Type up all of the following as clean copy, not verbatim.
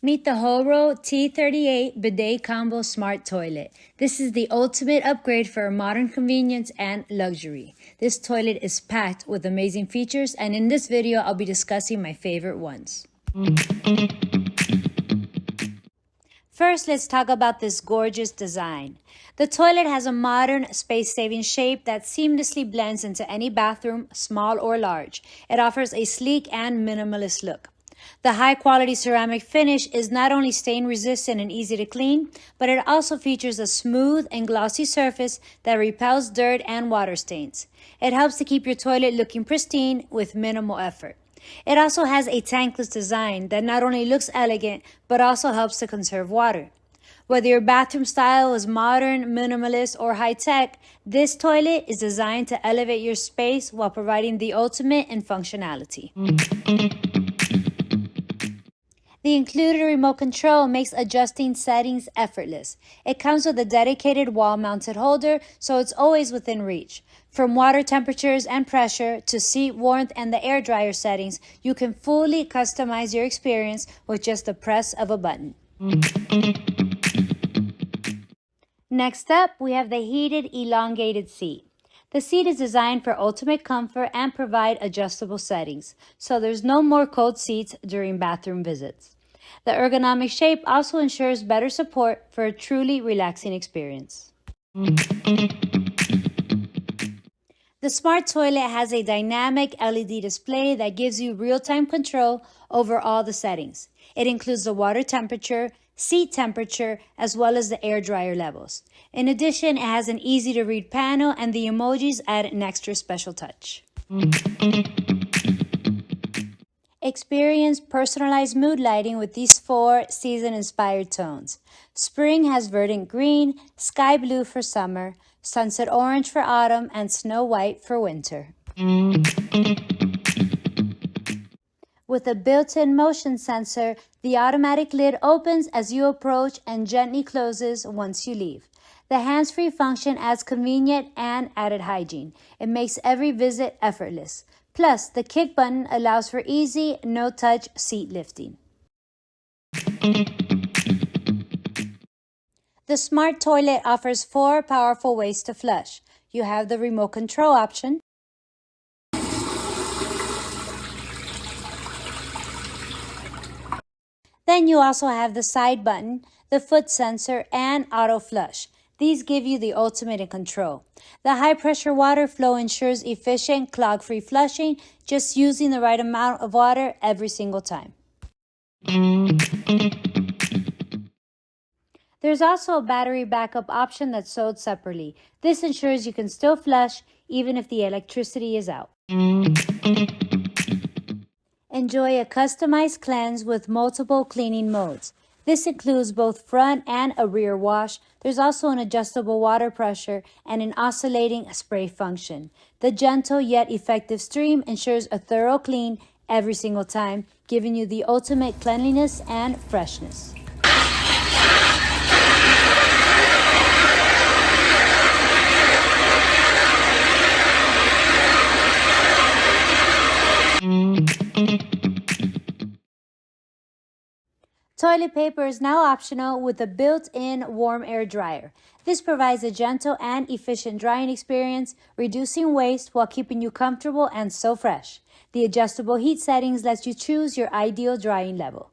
Meet the Horow T38 Bidet Combo Smart Toilet. This is the ultimate upgrade for modern convenience and luxury. This toilet is packed with amazing features, and in this video, I'll be discussing my favorite ones. First, let's talk about this gorgeous design. The toilet has a modern, space-saving shape that seamlessly blends into any bathroom, small or large. It offers a sleek and minimalist look. The high-quality ceramic finish is not only stain-resistant and easy to clean, but it also features a smooth and glossy surface that repels dirt and water stains. It helps to keep your toilet looking pristine with minimal effort. It also has a tankless design that not only looks elegant, but also helps to conserve water. Whether your bathroom style is modern, minimalist, or high-tech, this toilet is designed to elevate your space while providing the ultimate in functionality. The included remote control makes adjusting settings effortless. It comes with a dedicated wall-mounted holder, so it's always within reach. From water temperatures and pressure to seat warmth and the air dryer settings, you can fully customize your experience with just the press of a button. Next up, we have the heated elongated seat. The seat is designed for ultimate comfort and provide adjustable settings, so there's no more cold seats during bathroom visits. The ergonomic shape also ensures better support for a truly relaxing experience. The smart toilet has a dynamic LED display that gives you real-time control over all the settings. It includes the water temperature, seat temperature, as well as the air dryer levels. In addition, it has an easy-to-read panel, and the emojis add an extra special touch. Experience personalized mood lighting with these 4 season-inspired tones. Spring has verdant green, sky blue for summer, sunset orange for autumn, and snow white for winter. With a built-in motion sensor, the automatic lid opens as you approach and gently closes once you leave. The hands-free function adds convenience and added hygiene. It makes every visit effortless. Plus, the kick button allows for easy, no-touch seat lifting. The smart toilet offers 4 powerful ways to flush. You have the remote control option, then you also have the side button, the foot sensor, and auto flush. These give you the ultimate in control. The high-pressure water flow ensures efficient, clog-free flushing, just using the right amount of water every single time. There's also a battery backup option that's sold separately. This ensures you can still flush even if the electricity is out. Enjoy a customized cleanse with multiple cleaning modes. This includes both front and a rear wash. There's also an adjustable water pressure and an oscillating spray function. The gentle yet effective stream ensures a thorough clean every single time, giving you the ultimate cleanliness and freshness. Toilet paper is now optional with a built-in warm air dryer. This provides a gentle and efficient drying experience, reducing waste while keeping you comfortable and so fresh. The adjustable heat settings lets you choose your ideal drying level.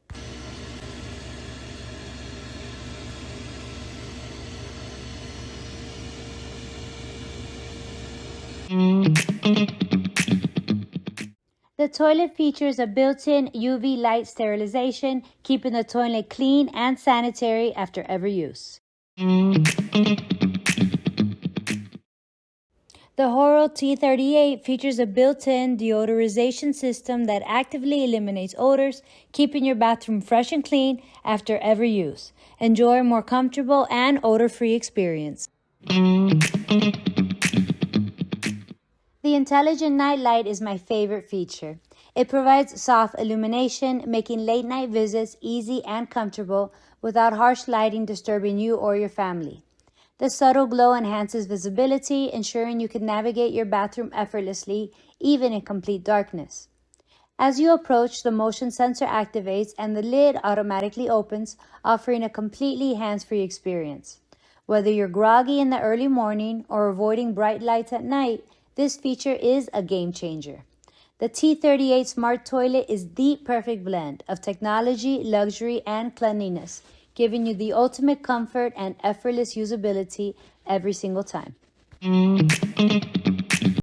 The toilet features a built-in UV light sterilization, keeping the toilet clean and sanitary after every use. The Horow T38 features a built-in deodorization system that actively eliminates odors, keeping your bathroom fresh and clean after every use. Enjoy a more comfortable and odor-free experience. The intelligent Nightlight is my favorite feature. It provides soft illumination, making late-night visits easy and comfortable without harsh lighting disturbing you or your family. The subtle glow enhances visibility, ensuring you can navigate your bathroom effortlessly, even in complete darkness. As you approach, the motion sensor activates and the lid automatically opens, offering a completely hands-free experience. Whether you're groggy in the early morning or avoiding bright lights at night, this feature is a game changer. The T38 Smart Toilet is the perfect blend of technology, luxury, and cleanliness, giving you the ultimate comfort and effortless usability every single time.